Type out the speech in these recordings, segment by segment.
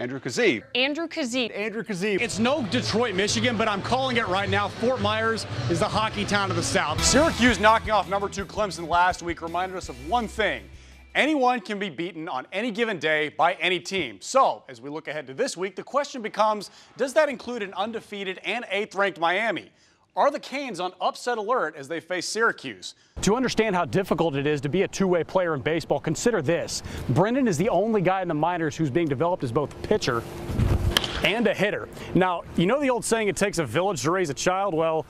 Andrew Keesee. Andrew Keesee. Andrew Keesee. It's no Detroit, Michigan, but I'm calling it right now. Fort Myers is the hockey town of the South. Syracuse knocking off #2 Clemson last week reminded us of one thing. Anyone can be beaten on any given day by any team. So, as we look ahead to this week, the question becomes, does that include an undefeated and 8th-ranked Miami? Are the Canes on upset alert as they face Syracuse? To understand how difficult it is to be a two-way player in baseball, consider this. Brendan is the only guy in the minors who's being developed as both a pitcher and a hitter. Now, you know the old saying, it takes a village to raise a child? Well,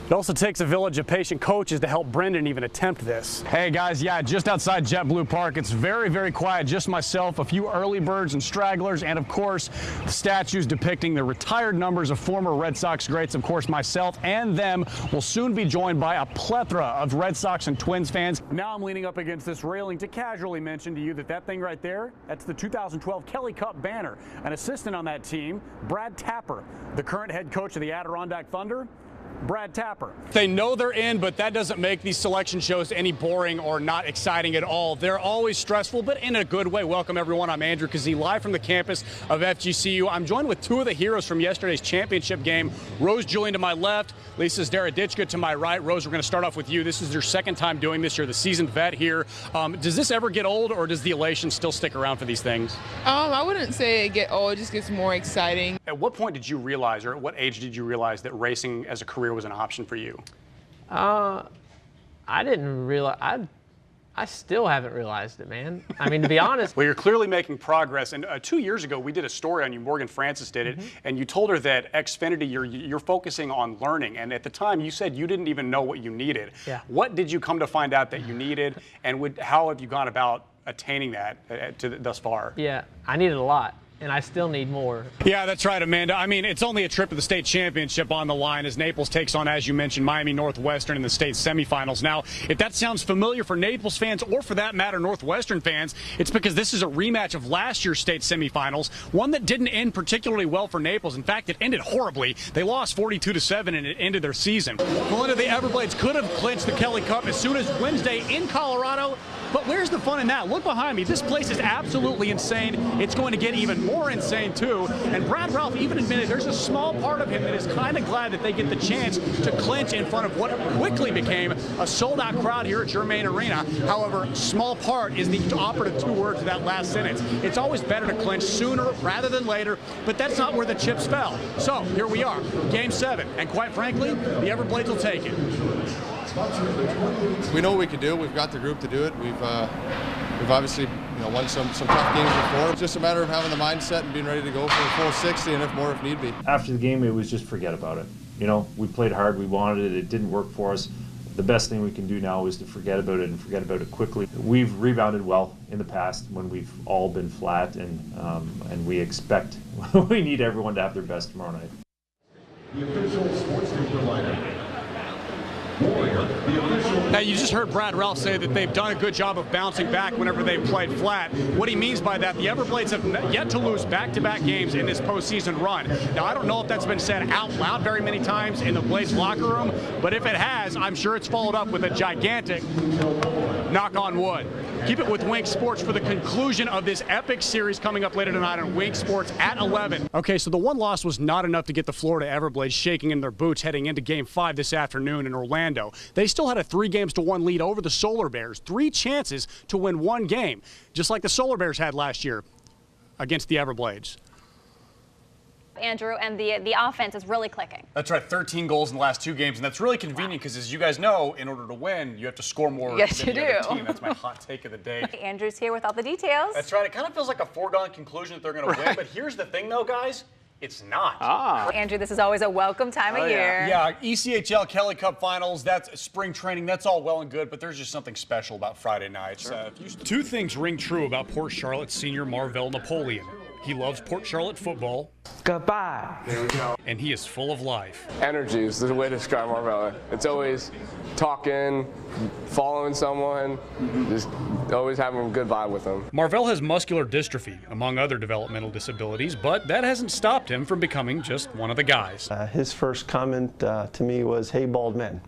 it also takes a village of patient coaches to help Brendan even attempt this. Hey guys, yeah, just outside JetBlue Park. It's very, very quiet. Just myself, a few early birds and stragglers, and of course, the statues depicting the retired numbers of former Red Sox greats. Of course, myself and them will soon be joined by a plethora of Red Sox and Twins fans. Now I'm leaning up against this railing to casually mention to you that thing right there, that's the 2012 Kelly Cup banner. An assistant on that team, Brad Tapper, the current head coach of the Adirondack Thunder. Brad Tapper. They know they're in, but that doesn't make these selection shows any boring or not exciting at all. They're always stressful, but in a good way. Welcome, everyone. I'm Andrew Keesee, live from the campus of FGCU. I'm joined with two of the heroes from yesterday's championship game. Rose Julian to my left, Lisa Zdaradichka to my right. Rose, we're going to start off with you. This is your second time doing this. You're the seasoned vet here. Does this ever get old, or does the elation still stick around for these things? I wouldn't say it get old. It just gets more exciting. At what point did you realize, or at what age did you realize that racing as a career was an option for you? I didn't realize. I still haven't realized it, man. I mean, to be honest. Well, you're clearly making progress. And 2 years ago, we did a story on you. Morgan Francis did it. And you told her that Xfinity, you're focusing on learning. And at the time, you said you didn't even know what you needed. Yeah. What did you come to find out that you needed? And how have you gone about attaining that thus far? Yeah, I needed a lot. And I still need more. Yeah, that's right, Amanda. I mean, it's only a trip to the state championship on the line as Naples takes on, as you mentioned, Miami Northwestern in the state semifinals. Now, if that sounds familiar for Naples fans, or for that matter, Northwestern fans, it's because this is a rematch of last year's state semifinals, one that didn't end particularly well for Naples. In fact, it ended horribly. They lost 42-7, and it ended their season. Melinda, the Everblades could have clinched the Kelly Cup as soon as Wednesday in Colorado. But where's the fun in that? Look behind me. This place is absolutely insane. It's going to get even more insane, too. And Brad Ralph even admitted there's a small part of him that is kind of glad that they get the chance to clinch in front of what quickly became a sold-out crowd here at Germain Arena. However, small part is the operative two words of that last sentence. It's always better to clinch sooner rather than later, but that's not where the chips fell. So here we are, Game 7. And quite frankly, the Everblades will take it. We know what we can do. We've got the group to do it. We've obviously won some tough games before. It's just a matter of having the mindset and being ready to go for a full 60 and if more if need be. After the game, it was just forget about it. We played hard. We wanted it. It didn't work for us. The best thing we can do now is to forget about it and forget about it quickly. We've rebounded well in the past when we've all been flat, and we expect we need everyone to have their best tomorrow night. The official Sportscaster lineup. Now, you just heard Brad Ralph say that they've done a good job of bouncing back whenever they've played flat. What he means by that, the Everblades have yet to lose back-to-back games in this postseason run. Now, I don't know if that's been said out loud very many times in the Blades locker room, but if it has, I'm sure it's followed up with a gigantic knock on wood. Keep it with Wink Sports for the conclusion of this epic series coming up later tonight on Wink Sports at 11. Okay, so the one loss was not enough to get the Florida Everblades shaking in their boots heading into Game 5 this afternoon in Orlando. They still had a 3-1 lead over the Solar Bears. 3 chances to win 1 game, just like the Solar Bears had last year against the Everblades. Andrew, and the offense is really clicking. That's right, 13 goals in the last 2 games, and that's really convenient because, as you guys know, in order to win, you have to score more yes, than you the do. other team. That's my hot take of the day. Andrew's here with all the details. That's right. It kind of feels like a foregone conclusion that they're going to win, but here's the thing, though, guys. It's not. Andrew, this is always a welcome time of year. Yeah, ECHL Kelly Cup Finals, that's spring training, that's all well and good, but there's just something special about Friday nights. Sure. 2 things ring true about Port Charlotte senior Marvell Napoleon. He loves Port Charlotte football. Goodbye. There we go. And he is full of life. Energy is the way to describe Marvell. It's always talking, following someone, just always having a good vibe with them. Marvell has muscular dystrophy, among other developmental disabilities, but that hasn't stopped him from becoming just one of the guys. His first comment to me was, "Hey, bald men."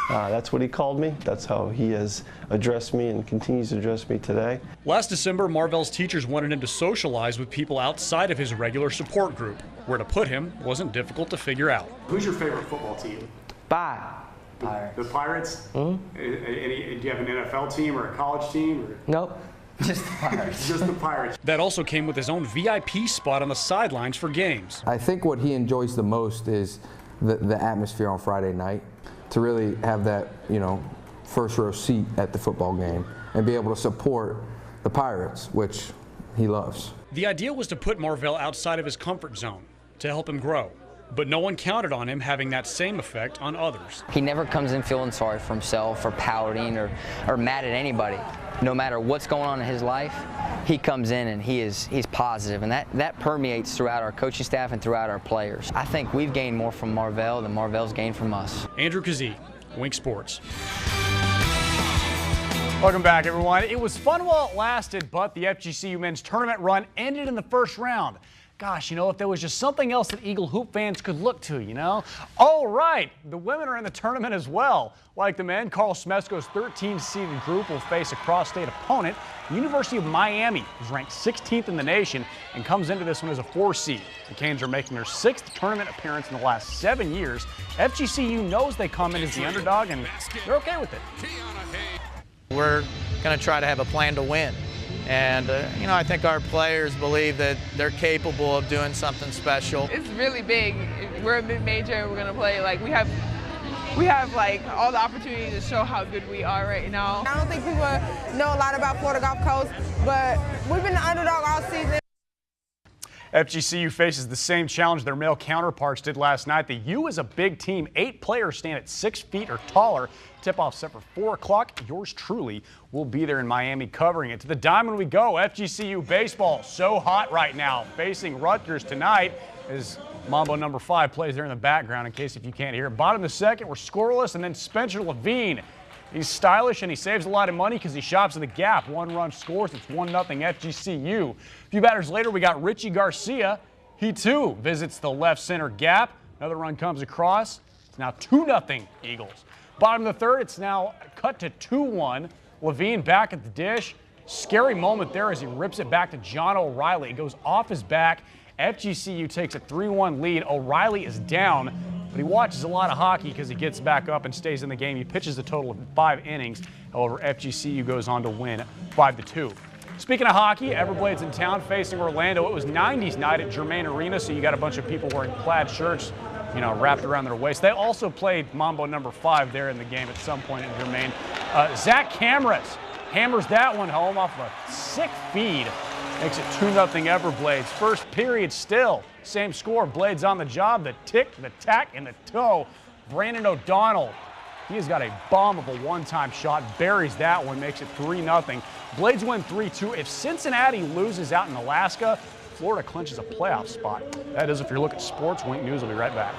That's what he called me. That's how he has addressed me and continues to address me today. Last December, Marvell's teachers wanted him to socialize with people outside of his regular support group. Where to put him wasn't difficult to figure out. Who's your favorite football team? Pirates. The Pirates? Mm-hmm. Do you have an NFL team or a college team? Or? Nope. Just the Pirates. Just the Pirates. That also came with his own VIP spot on the sidelines for games. I think what he enjoys the most is the atmosphere on Friday night. To really have that, first row seat at the football game and be able to support the Pirates, which he loves. The idea was to put Marvell outside of his comfort zone to help him grow. But no one counted on him having that same effect on others. He never comes in feeling sorry for himself or pouting or mad at anybody. No matter what's going on in his life, he comes in and he's positive, and that permeates throughout our coaching staff and throughout our players. I think we've gained more from Marvell than Marvell's gained from us. Andrew Keesee, Wink Sports. Welcome back, everyone. It was fun while it lasted, but the FGCU men's tournament run ended in the first round. Gosh, if there was just something else that Eagle Hoop fans could look to, Oh, right, the women are in the tournament as well. Like the men, Carl Smesco's 13-seeded group will face a cross-state opponent. The University of Miami is ranked 16th in the nation and comes into this one as a 4-seed. The Canes are making their 6th tournament appearance in the last 7 years. FGCU knows they come in as the underdog, and they're okay with it. We're going to try to have a plan to win. And, I think our players believe that they're capable of doing something special. It's really big. We're a mid-major and we're going to play. We have all the opportunity to show how good we are right now. I don't think people know a lot about Florida Gulf Coast, but we've been the underdog all season. FGCU faces the same challenge their male counterparts did last night. The U is a big team. 8 players stand at 6 feet or taller. Tip-off set for 4 o'clock. Yours truly will be there in Miami covering it. To the diamond we go. FGCU baseball so hot right now. Facing Rutgers tonight as Mambo number 5 plays there in the background in case if you can't hear it. Bottom of the second, we're scoreless, and then Spencer Levine. He's stylish and he saves a lot of money because he shops at the Gap. 1 run scores. It's 1-0 FGCU. A few batters later, we got Richie Garcia. He too visits the left center gap. Another run comes across. It's now 2-0 Eagles. Bottom of the third, it's now cut to 2-1. Levine back at the dish. Scary moment there as he rips it back to John O'Reilly. It goes off his back. FGCU takes a 3-1 lead. O'Reilly is down, but he watches a lot of hockey because he gets back up and stays in the game. He pitches a total of 5 innings. However, FGCU goes on to win 5-2. Speaking of hockey, Everblade's in town facing Orlando. It was 90s night at Germain Arena, so you got a bunch of people wearing plaid shirts, wrapped around their waist. They also played Mambo number 5 there in the game at some point in Germain. Zach Cameras hammers that one home off of a sick feed. Makes it 2-0 Everblades. First period still. Same score. Blades on the job. The tick, the tack, and the toe. Brandon O'Donnell. He has got a bomb of a one-time shot. Buries that one. Makes it 3-0. Blades win 3-2. If Cincinnati loses out in Alaska, Florida clinches a playoff spot. That is if you're looking at sports. Wink News will be right back.